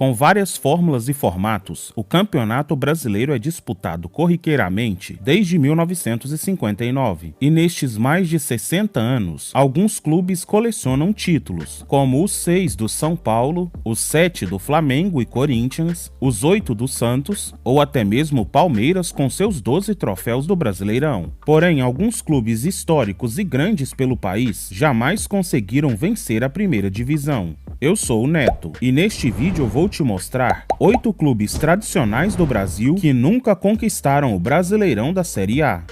Com várias fórmulas e formatos, o Campeonato Brasileiro é disputado corriqueiramente desde 1959, e nestes mais de 60 anos, alguns clubes colecionam títulos, como os 6 do São Paulo, os 7 do Flamengo e Corinthians, os 8 do Santos, ou até mesmo o Palmeiras com seus 12 troféus do Brasileirão. Porém, alguns clubes históricos e grandes pelo país jamais conseguiram vencer a primeira divisão. Eu sou o Neto, e neste vídeo eu vou te mostrar 8 clubes tradicionais do Brasil que nunca conquistaram o Brasileirão da Série A.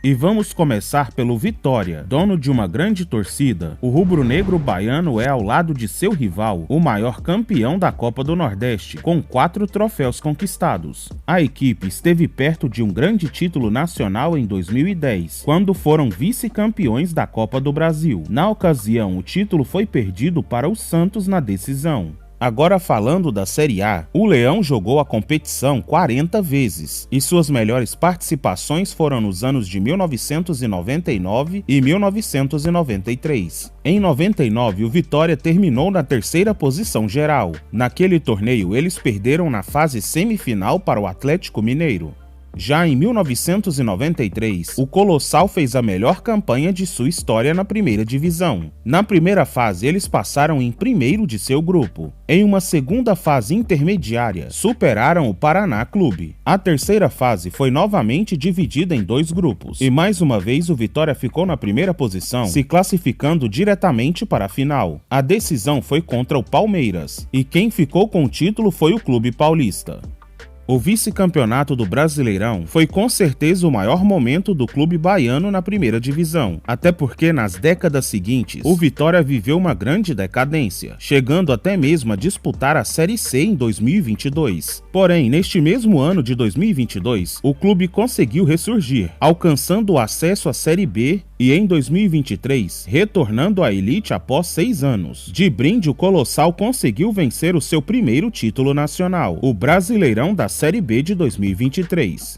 E vamos começar pelo Vitória. Dono de uma grande torcida, o rubro-negro baiano é, ao lado de seu rival, o maior campeão da Copa do Nordeste, com 4 troféus conquistados. A equipe esteve perto de um grande título nacional em 2010, quando foram vice-campeões da Copa do Brasil. Na ocasião, o título foi perdido para o Santos na decisão. Agora falando da Série A, o Leão jogou a competição 40 vezes, e suas melhores participações foram nos anos de 1999 e 1993. Em 99, o Vitória terminou na 3ª posição geral. Naquele torneio, eles perderam na fase semifinal para o Atlético Mineiro. Já em 1993, o Colossal fez a melhor campanha de sua história na primeira divisão. Na primeira fase, eles passaram em primeiro de seu grupo. Em uma segunda fase intermediária, superaram o Paraná Clube. A terceira fase foi novamente dividida em 2 grupos, e mais uma vez o Vitória ficou na primeira posição, se classificando diretamente para a final. A decisão foi contra o Palmeiras, e quem ficou com o título foi o Clube Paulista. O vice-campeonato do Brasileirão foi com certeza o maior momento do clube baiano na primeira divisão, até porque nas décadas seguintes, o Vitória viveu uma grande decadência, chegando até mesmo a disputar a Série C em 2022. Porém, neste mesmo ano de 2022, o clube conseguiu ressurgir, alcançando o acesso à Série B e em 2023, retornando à elite após 6 anos. De brinde, o Colossal conseguiu vencer o seu primeiro título nacional, o Brasileirão da Série B de 2023.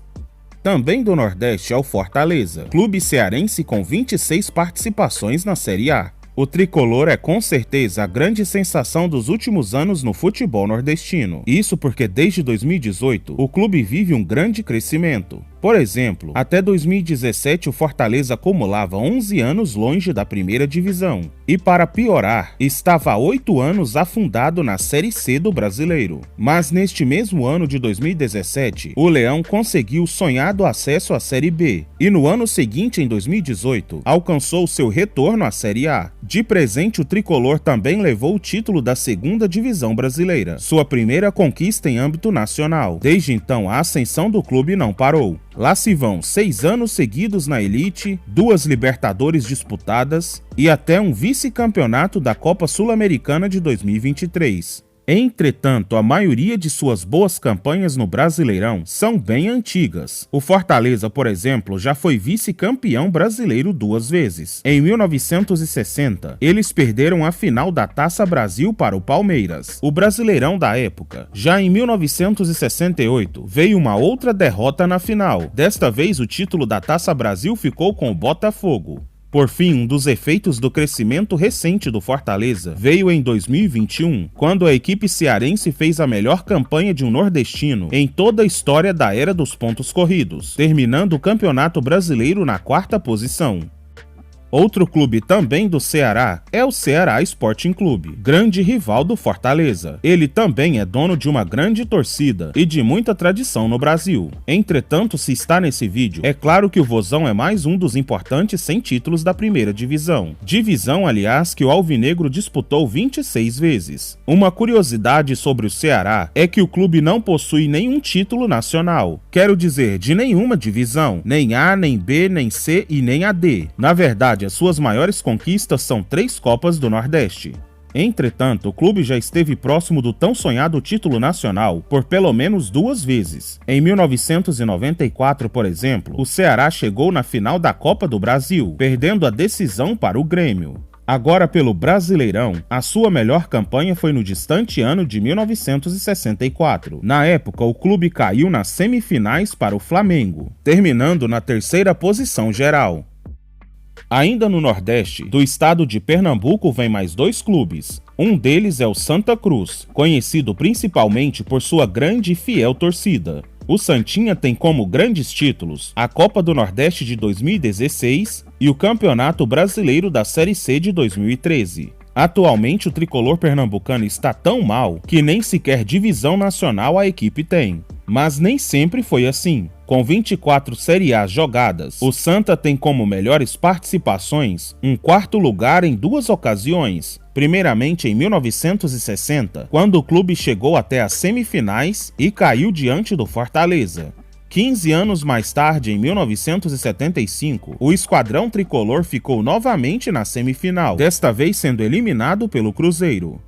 Também do Nordeste é o Fortaleza, clube cearense com 26 participações na Série A. O tricolor é com certeza a grande sensação dos últimos anos no futebol nordestino. Isso porque desde 2018 o clube vive um grande crescimento. Por exemplo, até 2017 o Fortaleza acumulava 11 anos longe da primeira divisão. E para piorar, estava há 8 anos afundado na Série C do Brasileiro. Mas neste mesmo ano de 2017, o Leão conseguiu o sonhado acesso à Série B. E no ano seguinte, em 2018, alcançou seu retorno à Série A. De presente, o tricolor também levou o título da 2ª divisão brasileira, sua primeira conquista em âmbito nacional. Desde então, a ascensão do clube não parou. Lá se vão 6 anos seguidos na elite, 2 Libertadores disputadas e até um vice-campeonato da Copa Sul-Americana de 2023. Entretanto, a maioria de suas boas campanhas no Brasileirão são bem antigas. O Fortaleza, por exemplo, já foi vice-campeão brasileiro 2 vezes. Em 1960, eles perderam a final da Taça Brasil para o Palmeiras, o Brasileirão da época. Já em 1968, veio uma outra derrota na final. Desta vez, o título da Taça Brasil ficou com o Botafogo. Por fim, um dos efeitos do crescimento recente do Fortaleza veio em 2021, quando a equipe cearense fez a melhor campanha de um nordestino em toda a história da era dos pontos corridos, terminando o Campeonato Brasileiro na 4ª posição. Outro clube também do Ceará é o Ceará Sporting Clube, grande rival do Fortaleza. Ele também é dono de uma grande torcida e de muita tradição no Brasil. Entretanto, se está nesse vídeo, é claro que o Vozão é mais um dos importantes sem títulos da primeira divisão. Divisão, aliás, que o Alvinegro disputou 26 vezes. Uma curiosidade sobre o Ceará é que o clube não possui nenhum título nacional. Quero dizer, de nenhuma divisão, nem A, nem B, nem C e nem AD. Na verdade, as suas maiores conquistas são 3 Copas do Nordeste. Entretanto, o clube já esteve próximo do tão sonhado título nacional por pelo menos 2 vezes. Em 1994, por exemplo, o Ceará chegou na final da Copa do Brasil, perdendo a decisão para o Grêmio. Agora, pelo Brasileirão, a sua melhor campanha foi no distante ano de 1964. Na época, o clube caiu nas semifinais para o Flamengo, terminando na 3ª posição geral. Ainda no Nordeste, do estado de Pernambuco vem mais 2 clubes. Um deles é o Santa Cruz, conhecido principalmente por sua grande e fiel torcida. O Santinha tem como grandes títulos a Copa do Nordeste de 2016 e o Campeonato Brasileiro da Série C de 2013. Atualmente o tricolor pernambucano está tão mal que nem sequer divisão nacional a equipe tem. Mas nem sempre foi assim. Com 24 Série A jogadas, o Santa tem como melhores participações um 4º lugar em 2 ocasiões. Primeiramente em 1960, quando o clube chegou até as semifinais e caiu diante do Fortaleza. 15 anos mais tarde, em 1975, o esquadrão tricolor ficou novamente na semifinal, desta vez sendo eliminado pelo Cruzeiro.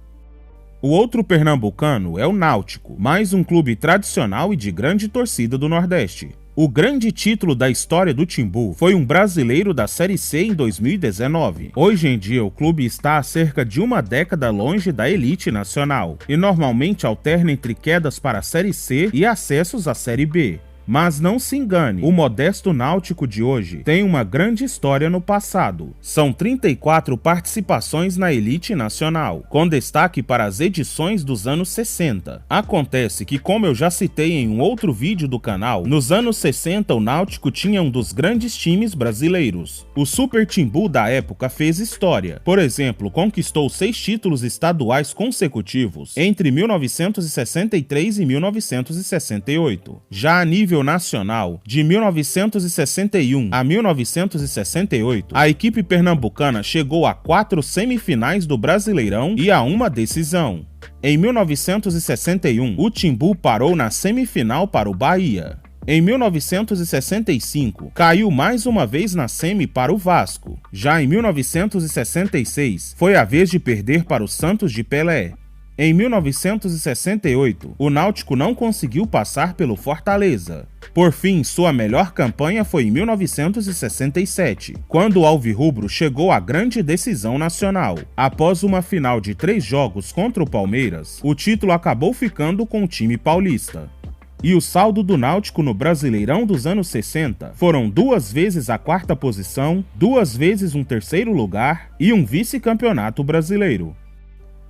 O outro pernambucano é o Náutico, mais um clube tradicional e de grande torcida do Nordeste. O grande título da história do Timbu foi um brasileiro da Série C em 2019. Hoje em dia, o clube está há cerca de uma década longe da elite nacional e normalmente alterna entre quedas para a Série C e acessos à Série B. Mas não se engane, o modesto Náutico de hoje tem uma grande história no passado. São 34 participações na elite nacional, com destaque para as edições dos anos 60. Acontece que, como eu já citei em um outro vídeo do canal, nos anos 60 o Náutico tinha um dos grandes times brasileiros. O Super Timbu da época fez história. Por exemplo, conquistou 6 títulos estaduais consecutivos entre 1963 e 1968. Já a nível nacional, de 1961 a 1968, a equipe pernambucana chegou a 4 semifinais do Brasileirão e a uma decisão. Em 1961, o Timbu parou na semifinal para o Bahia. Em 1965, caiu mais uma vez na semi para o Vasco. Já em 1966, foi a vez de perder para o Santos de Pelé. Em 1968, o Náutico não conseguiu passar pelo Fortaleza. Por fim, sua melhor campanha foi em 1967, quando o Alvirrubro chegou à grande decisão nacional. Após uma final de 3 jogos contra o Palmeiras, o título acabou ficando com o time paulista. E o saldo do Náutico no Brasileirão dos anos 60 foram 2 vezes a 4ª posição, 2 vezes um 3º lugar e um vice-campeonato brasileiro.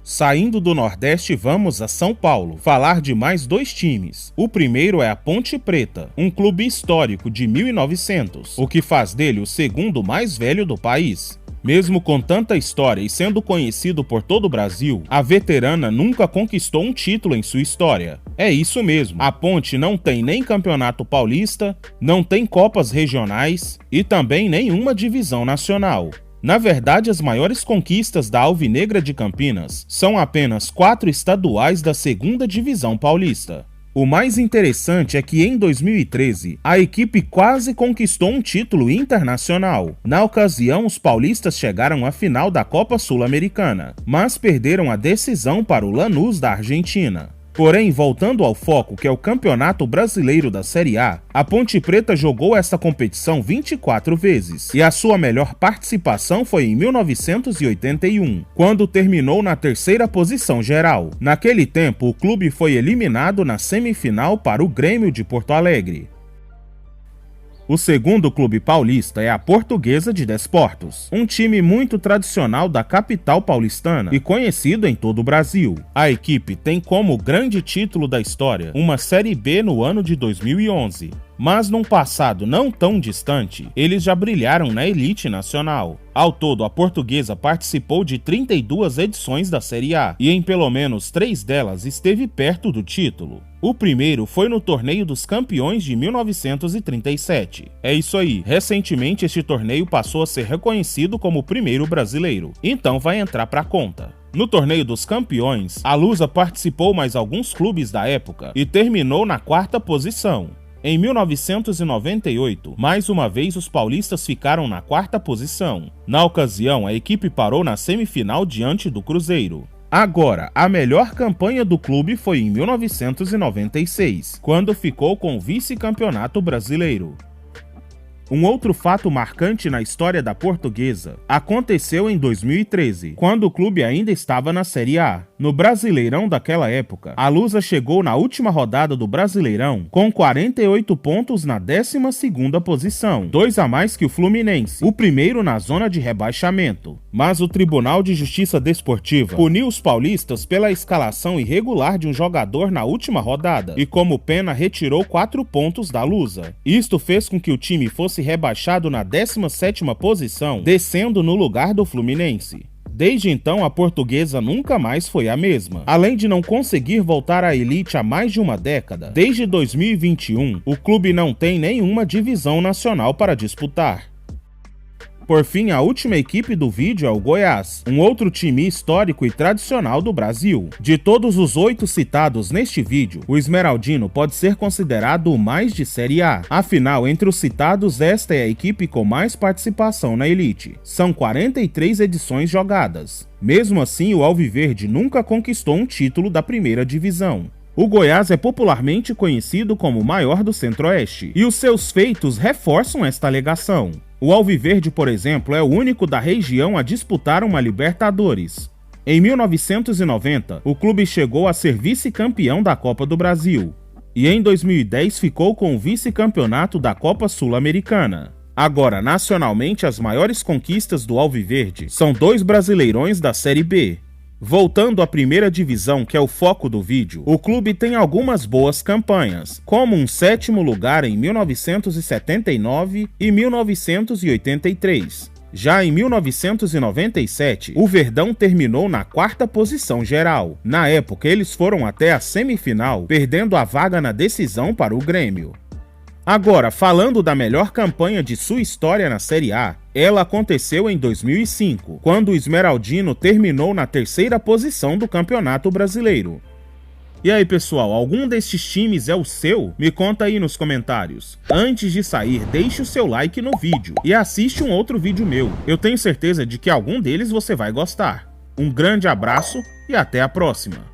Saindo do Nordeste, vamos a São Paulo, falar de mais 2 times. O primeiro é a Ponte Preta, um clube histórico de 1900, o que faz dele o segundo mais velho do país. Mesmo com tanta história e sendo conhecido por todo o Brasil, a veterana nunca conquistou um título em sua história. É isso mesmo, a Ponte não tem nem Campeonato Paulista, não tem Copas Regionais e também nenhuma divisão nacional. Na verdade, as maiores conquistas da Alvinegra de Campinas são apenas 4 estaduais da 2ª Divisão Paulista. O mais interessante é que em 2013, a equipe quase conquistou um título internacional. Na ocasião, os paulistas chegaram à final da Copa Sul-Americana, mas perderam a decisão para o Lanús da Argentina. Porém, voltando ao foco, que é o Campeonato Brasileiro da Série A, a Ponte Preta jogou essa competição 24 vezes, e a sua melhor participação foi em 1981, quando terminou na 3ª posição geral. Naquele tempo, o clube foi eliminado na semifinal para o Grêmio de Porto Alegre. O segundo clube paulista é a Portuguesa de Desportos, um time muito tradicional da capital paulistana e conhecido em todo o Brasil. A equipe tem como grande título da história uma Série B no ano de 2011, mas num passado não tão distante, eles já brilharam na elite nacional. Ao todo, a Portuguesa participou de 32 edições da Série A e em pelo menos 3 delas esteve perto do título. O primeiro foi no Torneio dos Campeões de 1937. É isso aí, recentemente este torneio passou a ser reconhecido como o primeiro brasileiro, então vai entrar pra conta. No Torneio dos Campeões, a Lusa participou mais alguns clubes da época e terminou na 4ª posição. Em 1998, mais uma vez os paulistas ficaram na 4ª posição. Na ocasião, a equipe parou na semifinal diante do Cruzeiro. Agora, a melhor campanha do clube foi em 1996, quando ficou com o vice-campeonato brasileiro. Um outro fato marcante na história da Portuguesa aconteceu em 2013, quando o clube ainda estava na Série A. No Brasileirão daquela época, a Lusa chegou na última rodada do Brasileirão com 48 pontos na 12ª posição, 2 a mais que o Fluminense, o primeiro na zona de rebaixamento. Mas o Tribunal de Justiça Desportiva puniu os paulistas pela escalação irregular de um jogador na última rodada e, como pena, retirou 4 pontos da Lusa. Isto fez com que o time fosse rebaixado na 17ª posição, descendo no lugar do Fluminense. Desde então, a Portuguesa nunca mais foi a mesma. Além de não conseguir voltar à elite há mais de uma década, desde 2021, o clube não tem nenhuma divisão nacional para disputar. Por fim, a última equipe do vídeo é o Goiás, um outro time histórico e tradicional do Brasil. De todos os 8 citados neste vídeo, o Esmeraldino pode ser considerado o mais de Série A. Afinal, entre os citados, esta é a equipe com mais participação na elite. São 43 edições jogadas. Mesmo assim, o Alviverde nunca conquistou um título da primeira divisão. O Goiás é popularmente conhecido como o maior do Centro-Oeste, e os seus feitos reforçam esta alegação. O Alviverde, por exemplo, é o único da região a disputar uma Libertadores. Em 1990, o clube chegou a ser vice-campeão da Copa do Brasil, e em 2010 ficou com o vice-campeonato da Copa Sul-Americana. Agora, nacionalmente, as maiores conquistas do Alviverde são 2 Brasileirões da Série B. Voltando à primeira divisão, que é o foco do vídeo, o clube tem algumas boas campanhas, como um 7º lugar em 1979 e 1983. Já em 1997, o Verdão terminou na 4ª posição geral. Na época, eles foram até a semifinal, perdendo a vaga na decisão para o Grêmio. Agora, falando da melhor campanha de sua história na Série A, ela aconteceu em 2005, quando o Esmeraldino terminou na 3ª posição do Campeonato Brasileiro. E aí, pessoal, algum destes times é o seu? Me conta aí nos comentários. Antes de sair, deixe o seu like no vídeo e assiste um outro vídeo meu. Eu tenho certeza de que algum deles você vai gostar. Um grande abraço e até a próxima!